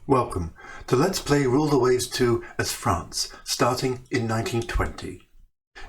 Welcome to Let's Play Rule the Waves 2 as France, starting in 1920.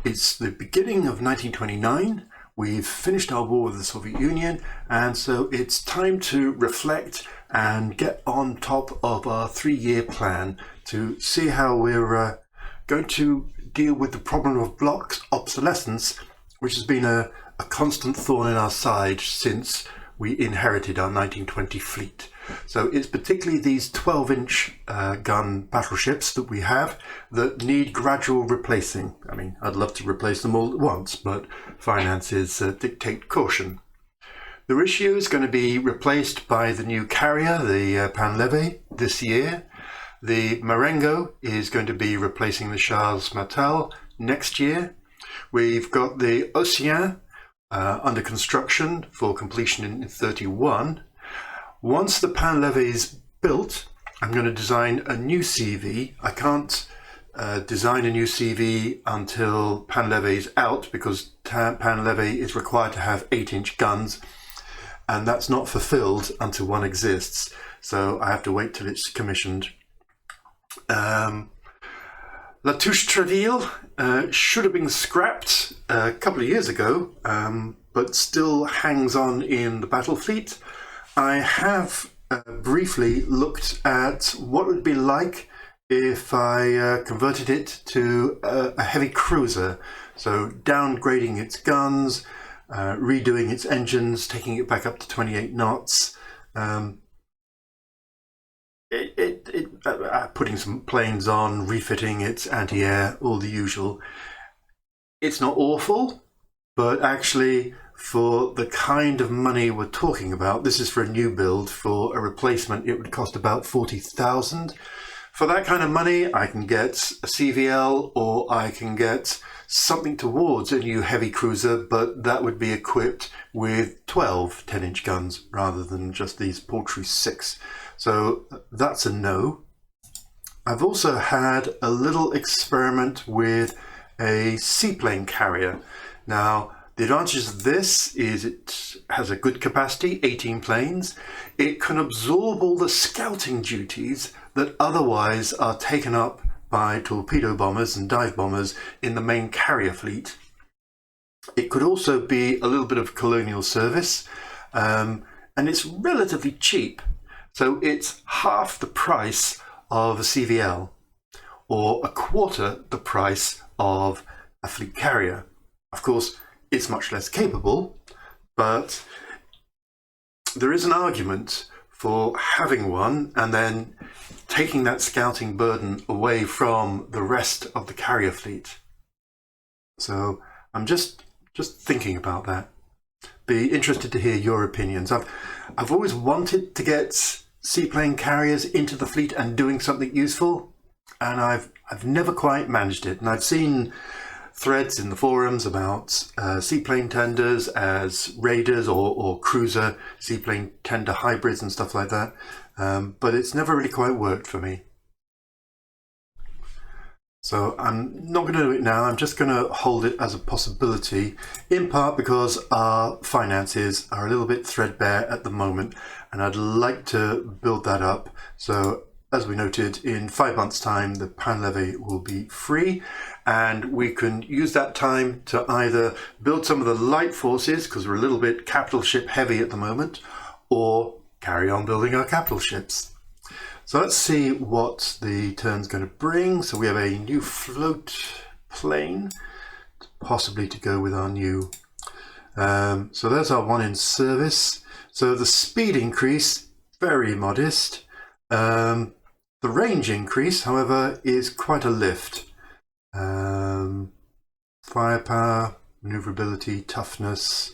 It's the beginning of 1929, we've finished our war with the Soviet Union, and so it's time to reflect and get on top of our 3-year plan to see how we're going to deal with the problem of block obsolescence, which has been a constant thorn in our side since we inherited our 1920 fleet. So it's particularly these 12-inch gun battleships that we have that need gradual replacing. I mean, I'd love to replace them all at once, but finances dictate caution. The Richelieu is going to be replaced by the new carrier, the Panleve, this year. The Marengo is going to be replacing the Charles Martel next year. We've got the Océan under construction for completion in 31. Once the Panleve is built, I'm going to design a new CV. I can't design a new CV until Panleve is out because Panleve is required to have 8-inch guns, and that's not fulfilled until one exists. So I have to wait till it's commissioned. La Touche Treville should have been scrapped a couple of years ago, but still hangs on in the battle fleet. I have briefly looked at what it would be like if I converted it to a heavy cruiser. So downgrading its guns, redoing its engines, taking it back up to 28 knots. Putting some planes on, refitting its anti-air, all the usual. It's not awful, but actually for the kind of money we're talking about, this is for a new build. For a replacement, it would cost about 40,000. For that kind of money, I can get a CVL or I can get something towards a new heavy cruiser, but that would be equipped with 12 10-inch guns rather than just these paltry 6. So that's a no. I've also had a little experiment with a seaplane carrier. Now, the advantage of this is it has a good capacity, 18 planes. It can absorb all the scouting duties that otherwise are taken up by torpedo bombers and dive bombers in the main carrier fleet. It could also be a little bit of colonial service, and it's relatively cheap. So it's half the price of a CVL, or a quarter the price of a fleet carrier. Of course, it's much less capable, but there is an argument for having one and then taking that scouting burden away from the rest of the carrier fleet. So I'm just thinking about that. Be interested to hear your opinions. I've always wanted to get seaplane carriers into the fleet and doing something useful, and I've never quite managed it. And I've seen threads in the forums about seaplane tenders as raiders or cruiser seaplane tender hybrids and stuff like that, but it's never really quite worked for me. So I'm not going to do it now. I'm just going to hold it as a possibility, in part because our finances are a little bit threadbare at the moment, and I'd like to build that up. So as we noted, in 5 months' time, the Panleve will be free, and we can use that time to either build some of the light forces, because we're a little bit capital ship heavy at the moment, or carry on building our capital ships. So let's see what the turn's going to bring. So we have a new float plane, possibly to go with our new. So there's our one in service. So the speed increase, very modest. The range increase, however, is quite a lift. Firepower, maneuverability, toughness,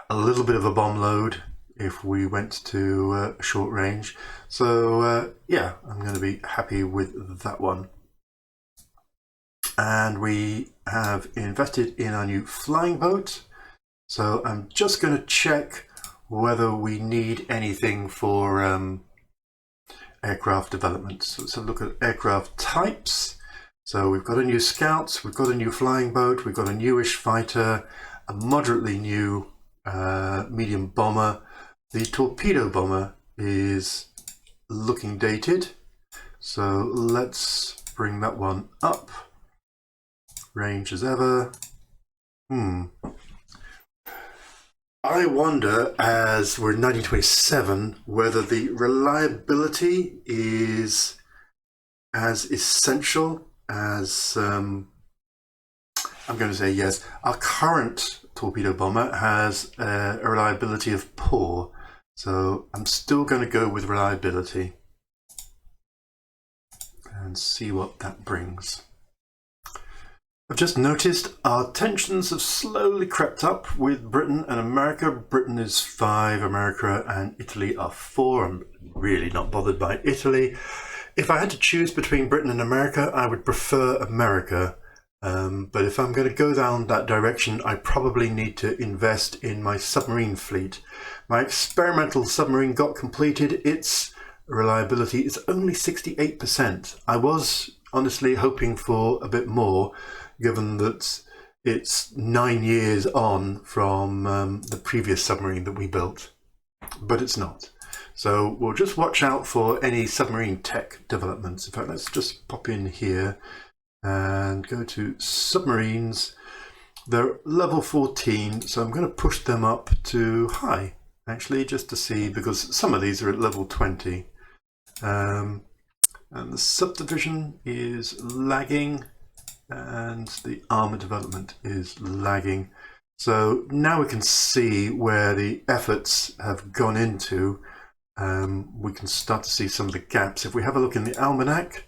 a little bit of a bomb load if we went to short range. So yeah, I'm going to be happy with that one. And we have invested in our new flying boat. So I'm just going to check whether we need anything for aircraft development. So let's have a look at aircraft types. So we've got a new Scout, we've got a new flying boat, we've got a newish fighter, a moderately new medium bomber. The torpedo bomber is looking dated. So let's bring that one up. Range as ever. I wonder, as we're in 1927, whether the reliability is as essential as, I'm going to say yes, our current torpedo bomber has a reliability of poor. So I'm still going to go with reliability and see what that brings. I've just noticed our tensions have slowly crept up with Britain and America. Britain is 5, America and Italy are 4. I'm really not bothered by Italy. If I had to choose between Britain and America, I would prefer America. But if I'm going to go down that direction, I probably need to invest in my submarine fleet. My experimental submarine got completed. Its reliability is only 68%. I was honestly hoping for a bit more, given that it's 9 years on from the previous submarine that we built, but it's not. So we'll just watch out for any submarine tech developments. In fact, let's just pop in here and go to submarines. They're level 14, so I'm going to push them up to high, actually, just to see, because some of these are at level 20. And the subdivision is lagging, and the armor development is lagging. So now we can see where the efforts have gone into. We can start to see some of the gaps. If we have a look in the almanac,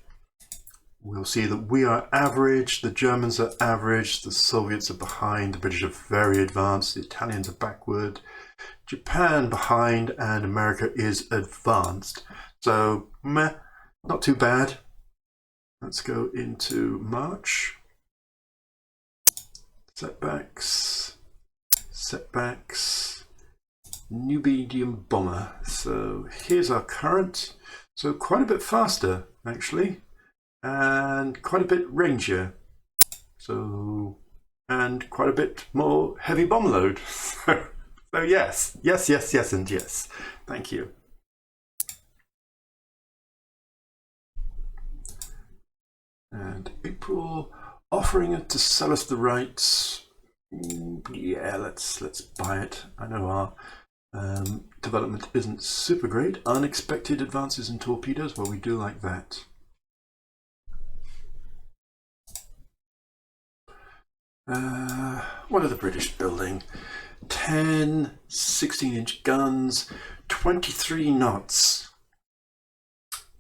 we'll see that we are average, the Germans are average, the Soviets are behind, the British are very advanced, the Italians are backward, Japan behind, and America is advanced. So meh, not too bad. Let's go into March. Setbacks, new medium bomber. So here's our current. So quite a bit faster, actually, and quite a bit rangier. So, and quite a bit more heavy bomb load. So yes, and yes. Thank you. And April, offering it to sell us the rights. Yeah, let's buy it. I know our development isn't super great. Unexpected advances in torpedoes, well, we do like that. What are the British building? 10 16-inch guns, 23 knots.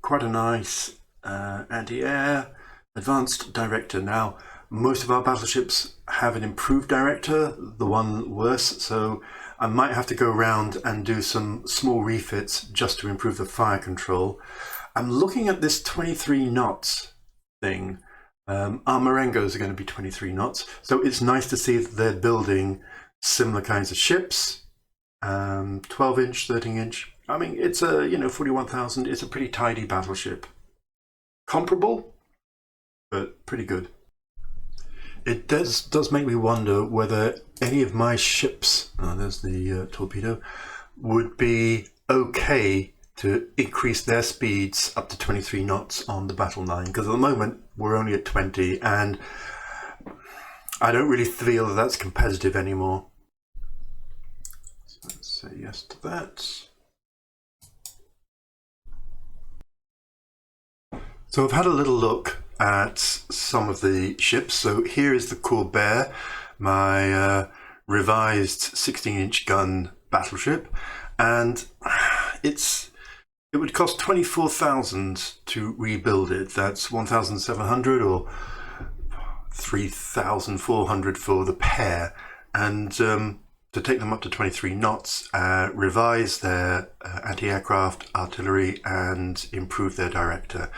Quite a nice anti-air. Advanced director. Now, most of our battleships have an improved director, the one worse, so I might have to go around and do some small refits just to improve the fire control. I'm looking at this 23 knots thing. Our Marengos are going to be 23 knots, so it's nice to see that they're building similar kinds of ships. 12-inch, 13-inch. I mean, it's a 41,000. It's a pretty tidy battleship. Comparable, but pretty good. It does make me wonder whether any of my ships, there's the torpedo, would be okay to increase their speeds up to 23 knots on the battle line, because at the moment we're only at 20, and I don't really feel that that's competitive anymore. So let's say yes to that. So I've had a little look at some of the ships. So here is the Corsair, my revised 16-inch gun battleship, and it would cost 24,000 to rebuild it. That's 1,700 or 3,400 for the pair, and to take them up to 23 knots, revise their anti-aircraft, artillery, and improve their director.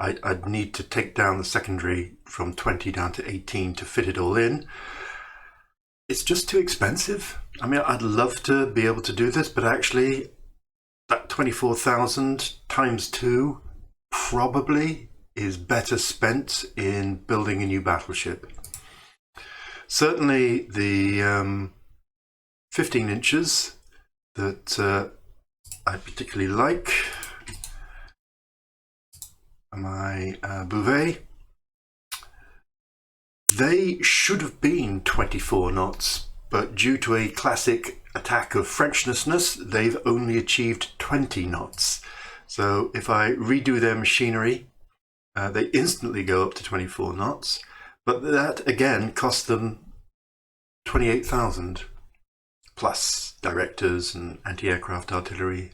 I'd need to take down the secondary from 20 down to 18 to fit it all in. It's just too expensive. I mean, I'd love to be able to do this, but actually that 24,000 times 2 probably is better spent in building a new battleship. Certainly the 15 inches that I particularly like. my Bouvet. They should have been 24 knots, but due to a classic attack of Frenchness, they've only achieved 20 knots. So if I redo their machinery, they instantly go up to 24 knots, but that again cost them 28,000 plus directors and anti-aircraft artillery.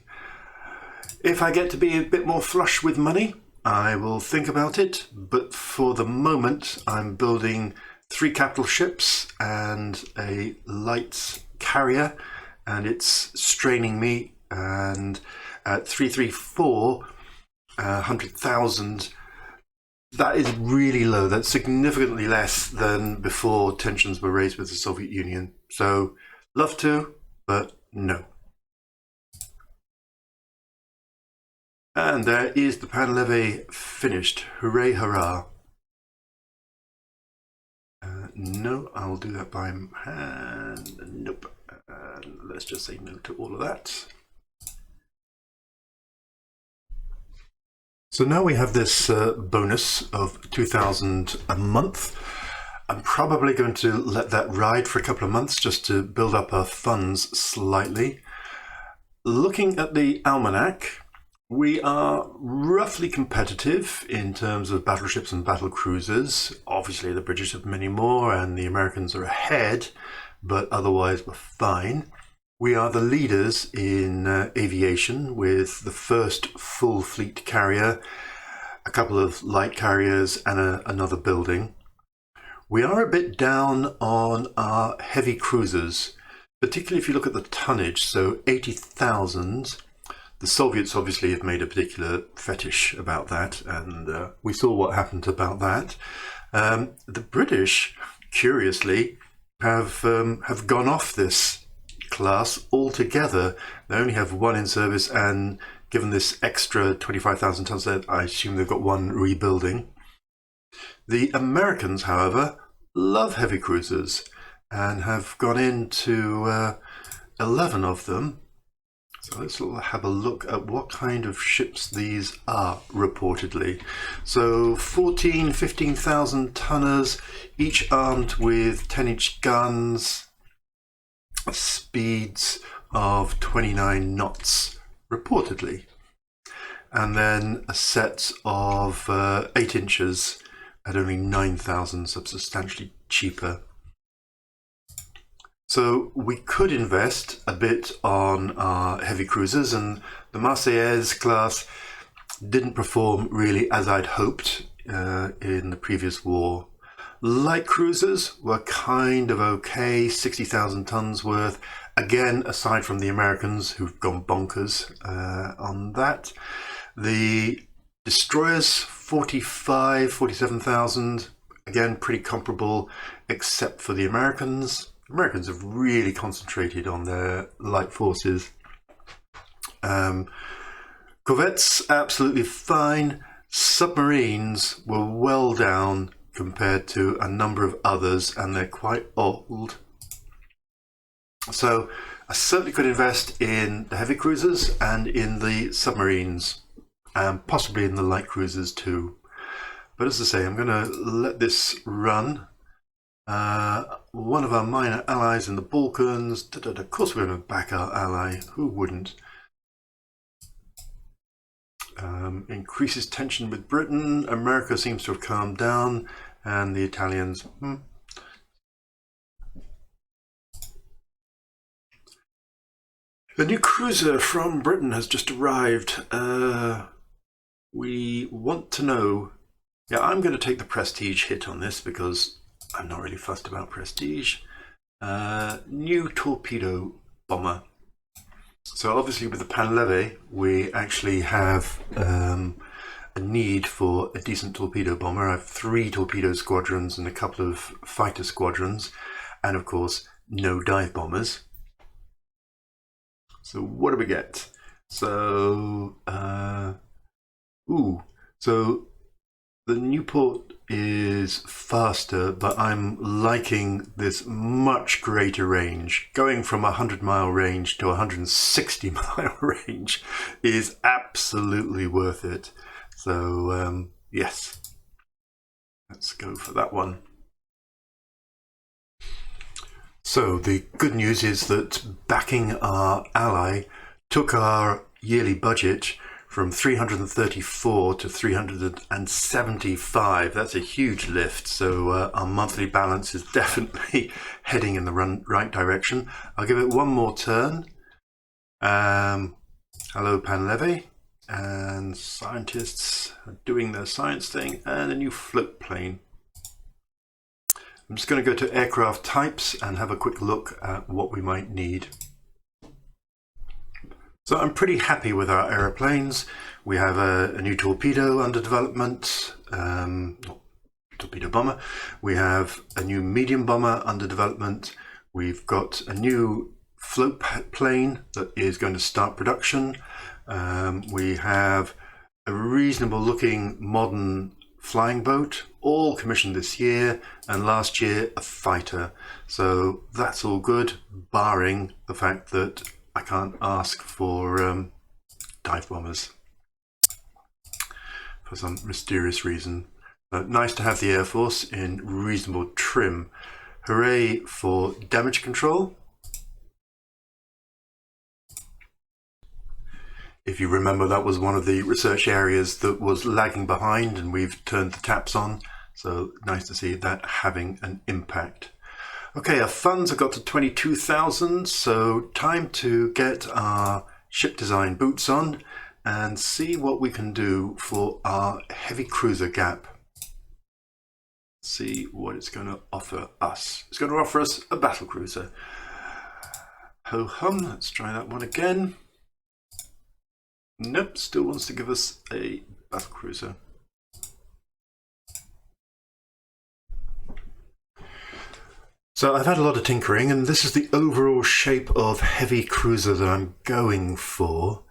If I get to be a bit more flush with money, I will think about it, but for the moment I'm building 3 capital ships and a light carrier, and it's straining me, and at 334, 100,000, that is really low. That's significantly less than before tensions were raised with the Soviet Union. So, love to, but no. And there is the Panleve finished. Hooray, hurrah. No, I'll do that by hand. Nope. Let's just say no to all of that. So now we have this bonus of 2,000 a month. I'm probably going to let that ride for a couple of months just to build up our funds slightly. Looking at the almanac, we are roughly competitive in terms of battleships and battle cruisers. Obviously the British have many more and the Americans are ahead, but otherwise we're fine. We are the leaders in aviation with the first full fleet carrier, a couple of light carriers and another building. We are a bit down on our heavy cruisers, particularly if you look at the tonnage, so 80,000. The Soviets obviously have made a particular fetish about that, and we saw what happened about that. The British, curiously, have gone off this class altogether. They only have 1 in service, and given this extra 25,000 tons there, I assume they've got 1 rebuilding. The Americans, however, love heavy cruisers and have gone into 11 of them. So let's have a look at what kind of ships these are reportedly. So 15,000 tonners, each armed with 10-inch guns, speeds of 29 knots reportedly, and then a set of 8 inches at only 9,000, so substantially cheaper. So we could invest a bit on our heavy cruisers, and the Marseillaise class didn't perform really as I'd hoped in the previous war. Light cruisers were kind of okay, 60,000 tons worth. Again, aside from the Americans who've gone bonkers on that. The destroyers, 47,000, again pretty comparable except for the Americans. Americans have really concentrated on their light forces. Corvettes, absolutely fine. Submarines were well down compared to a number of others, and they're quite old. So I certainly could invest in the heavy cruisers and in the submarines, and possibly in the light cruisers too. But as I say, I'm going to let this run. One of our minor allies in the Balkans. Of course we're going to back our ally. Who wouldn't? Increases tension with Britain. America seems to have calmed down, and the Italians. The new cruiser from Britain has just arrived. We want to know. Yeah, I'm going to take the prestige hit on this because I'm not really fussed about prestige. New torpedo bomber. So obviously with the Panleve, we actually have a need for a decent torpedo bomber. I have 3 torpedo squadrons and a couple of fighter squadrons, and of course no dive bombers. So what do we get? So so the Newport is faster, but I'm liking this much greater range. Going from 100-mile range to 160-mile range is absolutely worth it. So yes, let's go for that one. So the good news is that backing our ally took our yearly budget from 334 to 375. That's a huge lift. So our monthly balance is definitely heading in the right direction. I'll give it one more turn. Hello, Panlevy. And scientists are doing their science thing, and a new float plane. I'm just going to go to aircraft types and have a quick look at what we might need. So I'm pretty happy with our aeroplanes. We have a new torpedo under development, torpedo bomber. We have a new medium bomber under development. We've got a new float plane that is going to start production. We have a reasonable looking modern flying boat, all commissioned this year, and last year a fighter. So that's all good, barring the fact that I can't ask for dive bombers for some mysterious reason. But nice to have the Air Force in reasonable trim. Hooray for damage control. If you remember, that was one of the research areas that was lagging behind, and we've turned the taps on. So nice to see that having an impact. Okay, our funds have got to 22,000, so time to get our ship design boots on and see what we can do for our heavy cruiser gap. See what it's going to offer us. It's going to offer us a battle cruiser. Ho hum, let's try that one again. Nope, still wants to give us a battle cruiser. So I've had a lot of tinkering, and this is the overall shape of heavy cruiser that I'm going for.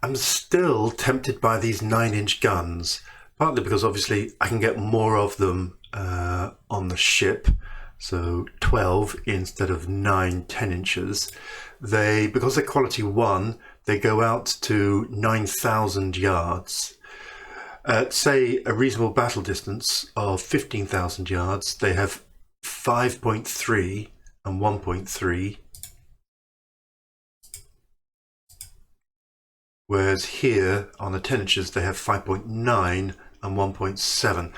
I'm still tempted by these 9-inch guns, partly because obviously I can get more of them on the ship. So 12 instead of 10 inches. Because they're quality 1, they go out to 9,000 yards. At, say, a reasonable battle distance of 15,000 yards, they have 5.3 and 1.3. Whereas here, on the 10 inches, they have 5.9 and 1.7.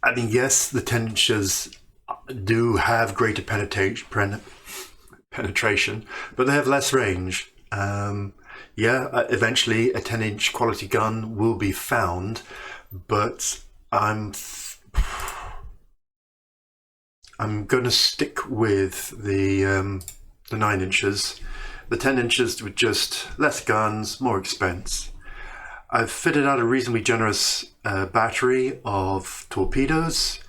I mean, yes, the 10 inches do have greater penetration, but they have less range. Yeah, eventually a 10-inch quality gun will be found, but I'm going to stick with the 9 inches. The 10 inches with just less guns, more expense. I've fitted out a reasonably generous battery of torpedoes.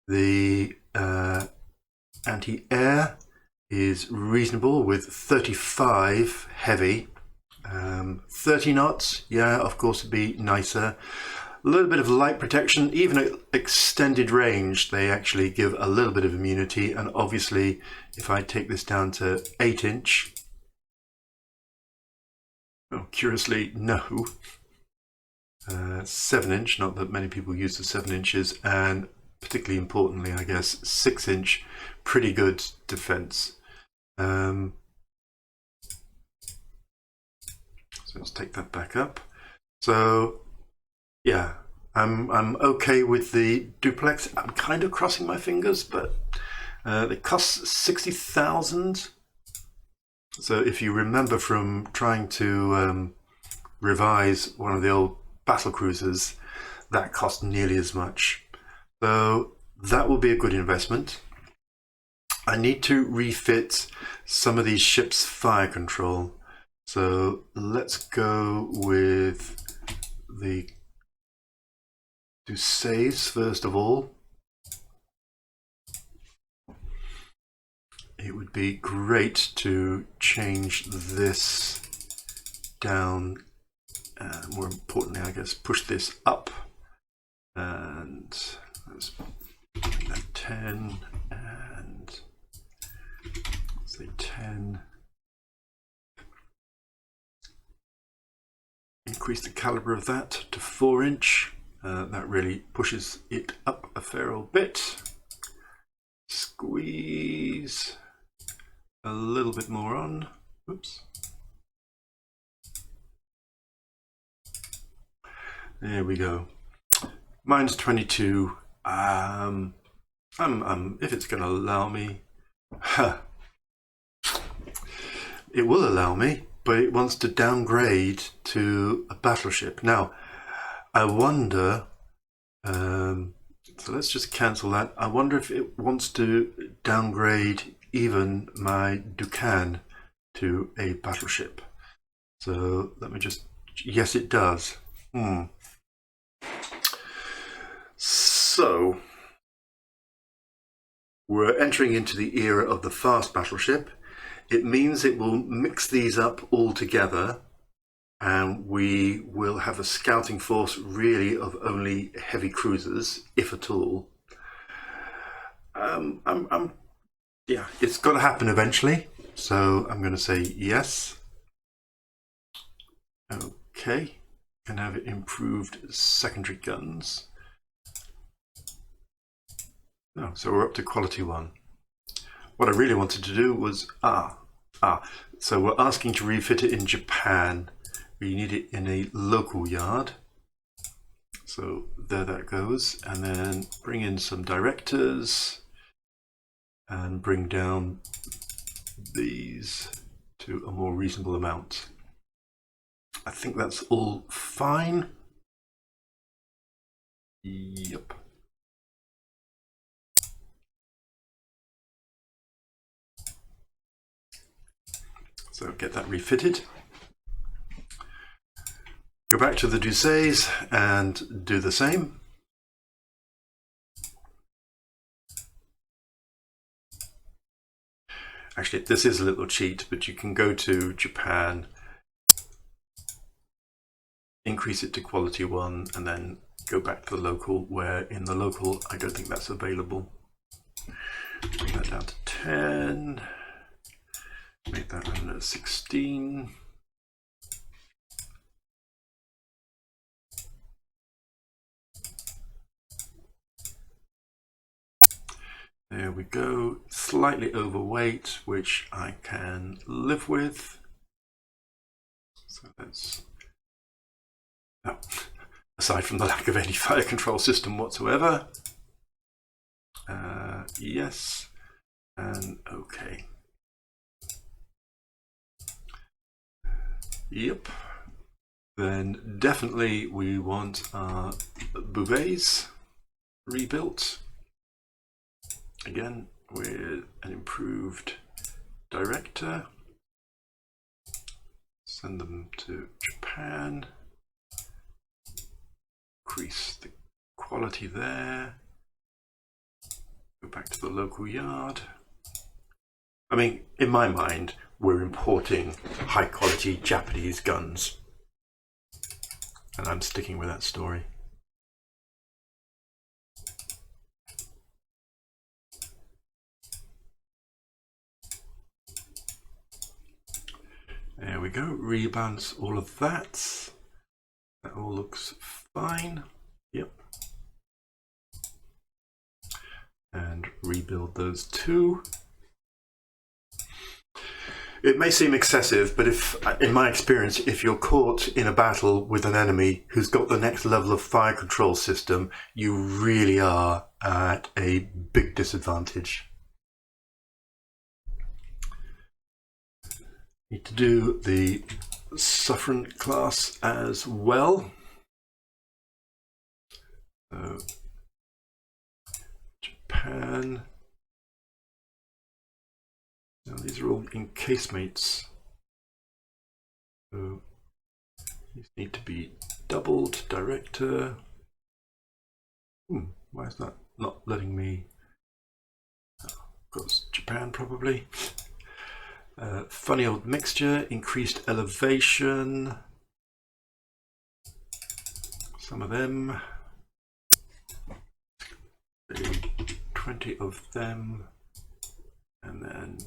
The anti-air is reasonable with 35 heavy. 30 knots, yeah, of course, would be nicer. A little bit of light protection, even at extended range, they actually give a little bit of immunity. And obviously, if I take this down to 8-inch, oh, curiously, no. 7-inch, not that many people use the 7 inches, and particularly importantly, I guess, 6-inch, pretty good defense. So let's take that back up. So yeah, I'm okay with the duplex. I'm kind of crossing my fingers, but they cost 60,000. So if you remember from trying to revise one of the old battle cruisers, that cost nearly as much. So that will be a good investment. I need to refit some of these ships' fire control. So let's go with do saves first of all. It would be great to change this down, and more importantly, I guess, push this up. And let's make that 10 and say 10. increase the caliber of that to 4-inch. That really pushes it up a fair old bit. Squeeze a little bit more on. Oops. There we go. Mine's 22. If it's going to allow me, it will allow me, but it wants to downgrade to a battleship. Now, I wonder, so let's just cancel that. I wonder if it wants to downgrade even my Dukan to a battleship. So let me just, yes it does. So, we're entering into the era of the fast battleship. It means it will mix these up all together, and we will have a scouting force really of only heavy cruisers, if at all. Yeah, it's got to happen eventually, so I'm going to say yes. Okay, can have improved secondary guns. No, so we're up to quality 1. What I really wanted to do was, so we're asking to refit it in Japan. We need it in a local yard. So there that goes. And then bring in some directors and bring down these to a more reasonable amount. I think that's all fine. Yep. So get that refitted. Go back to the Doucets and do the same. Actually, this is a little cheat, but you can go to Japan, increase it to quality 1, and then go back to the local, where in the local, I don't think that's available. Bring that down to 10. Make that under 16. There we go. Slightly overweight, which I can live with. So that's, no, aside from the lack of any fire control system whatsoever. Yes, and okay. Yep. Then definitely we want our bouvettes rebuilt. Again, with an improved director. Send them to Japan. Increase the quality there. Go back to the local yard. I mean, in my mind, we're importing high quality Japanese guns. And I'm sticking with that story. There we go, rebalance all of that. That all looks fine. Yep. And rebuild those 2. It may seem excessive, but if, in my experience, if you're caught in a battle with an enemy who's got the next level of fire control system, you really are at a big disadvantage. Need to do the Suffering class as well. So, Japan. Now these are all encasemates. So these need to be doubled. Director. Why is that not letting me? Oh, because Japan probably. Funny old mixture, increased elevation, some of them, 20 of them, and then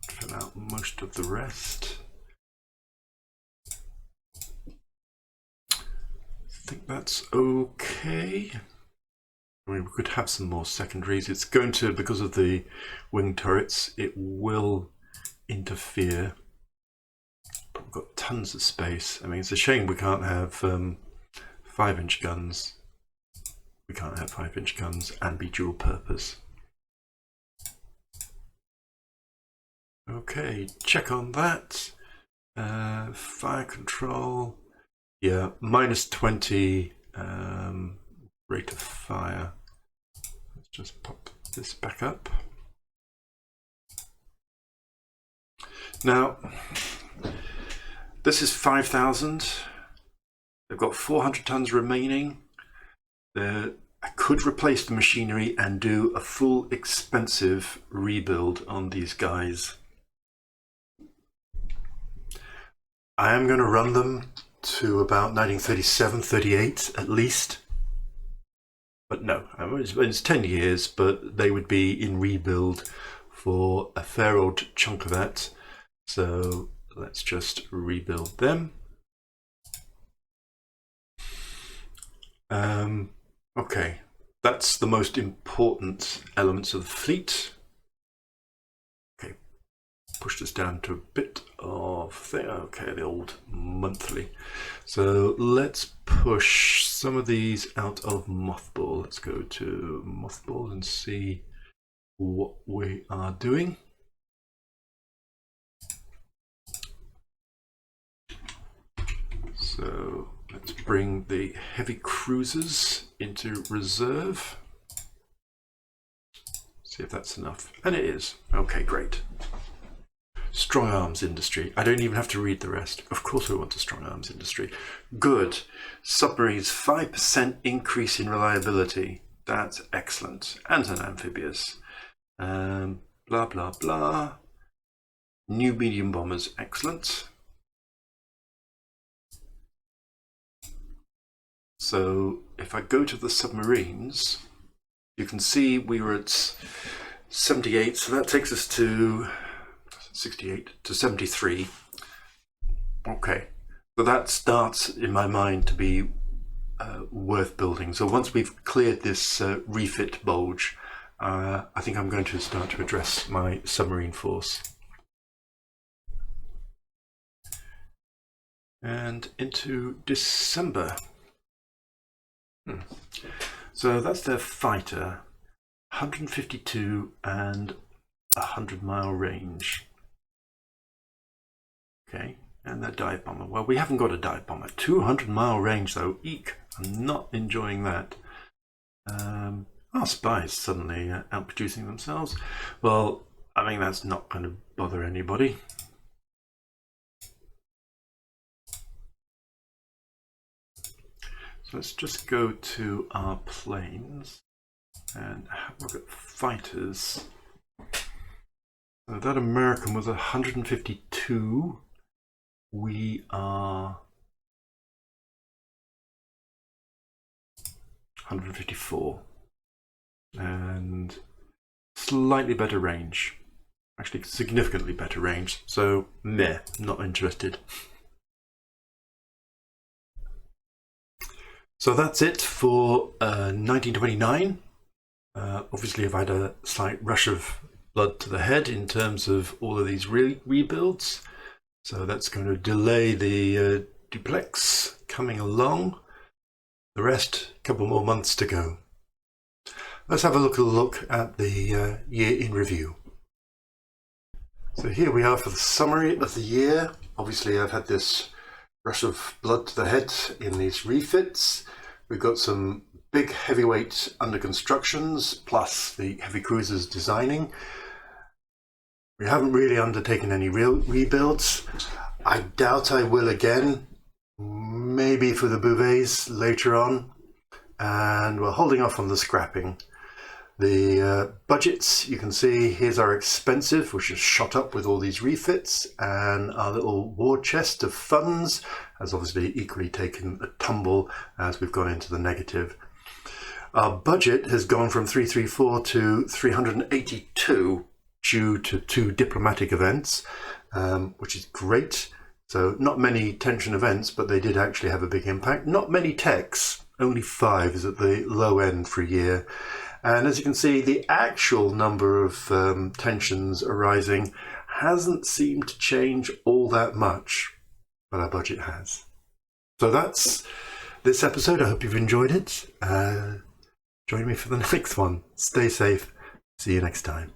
fill out most of the rest. think that's okay. I mean, we could have some more secondaries. It's going to, because of the wing turrets, it will interfere. But we've got tons of space. I mean, it's a shame we can't have 5-inch guns. We can't have 5-inch guns and be dual purpose. Okay, check on that. Fire control. Yeah, -20 rate of fire. Let's just pop this back up. Now, this is 5,000. They've got 400 tons remaining. I could replace the machinery and do a full expensive rebuild on these guys. I am going to run them to about 1937, 38 at least. But no, it's 10 years, but they would be in rebuild for a fair old chunk of that. So let's just rebuild them. Okay, that's the most important elements of the fleet. Okay, push this down to a bit of thing. Okay, the old monthly. So let's push some of these out of mothball. Let's go to mothball and see what we are doing. So let's bring the heavy cruisers into reserve. See if that's enough. And it is. Okay, great. Strong arms industry. I don't even have to read the rest. Of course we want a strong arms industry. Good. Submarines, 5% increase in reliability. That's excellent. And an amphibious. Blah, blah, blah. New medium bombers. Excellent. So if I go to the submarines, you can see we were at 78, so that takes us to 68 to 73. Okay, so that starts in my mind to be worth building. So once we've cleared this refit bulge, I think I'm going to start to address my submarine force. And into December. So that's their fighter, 152 and 100-mile range. Okay, and their dive bomber. Well, we haven't got a dive bomber. 200-mile range though. Eek! I'm not enjoying that. Our spies suddenly outproducing themselves. Well, I mean that's not going to bother anybody. So let's just go to our planes and have a look at fighters. So that American was 152. We are 154. And slightly better range. Actually, significantly better range. So, meh, not interested. So that's it for 1929. Obviously, I've had a slight rush of blood to the head in terms of all of these rebuilds. So that's going to delay the duplex coming along. The rest, a couple more months to go. Let's have a look at the year in review. So here we are for the summary of the year. Obviously, I've had this rush of blood to the head in these refits. We've got some big heavyweight under constructions, plus the heavy cruisers designing. We haven't really undertaken any real rebuilds. I doubt I will again, maybe for the Bouvets later on. And we're holding off on the scrapping. The budgets, you can see, here's our expensive, which is shot up with all these refits, and our little war chest of funds has obviously equally taken a tumble as we've gone into the negative. Our budget has gone from 334 to 382 due to 2 diplomatic events, which is great. So not many tension events, but they did actually have a big impact. Not many techs, only 5 is at the low end for a year. And as you can see, the actual number of tensions arising hasn't seemed to change all that much, but our budget has. So that's this episode. I hope you've enjoyed it. Join me for the next one. Stay safe. See you next time.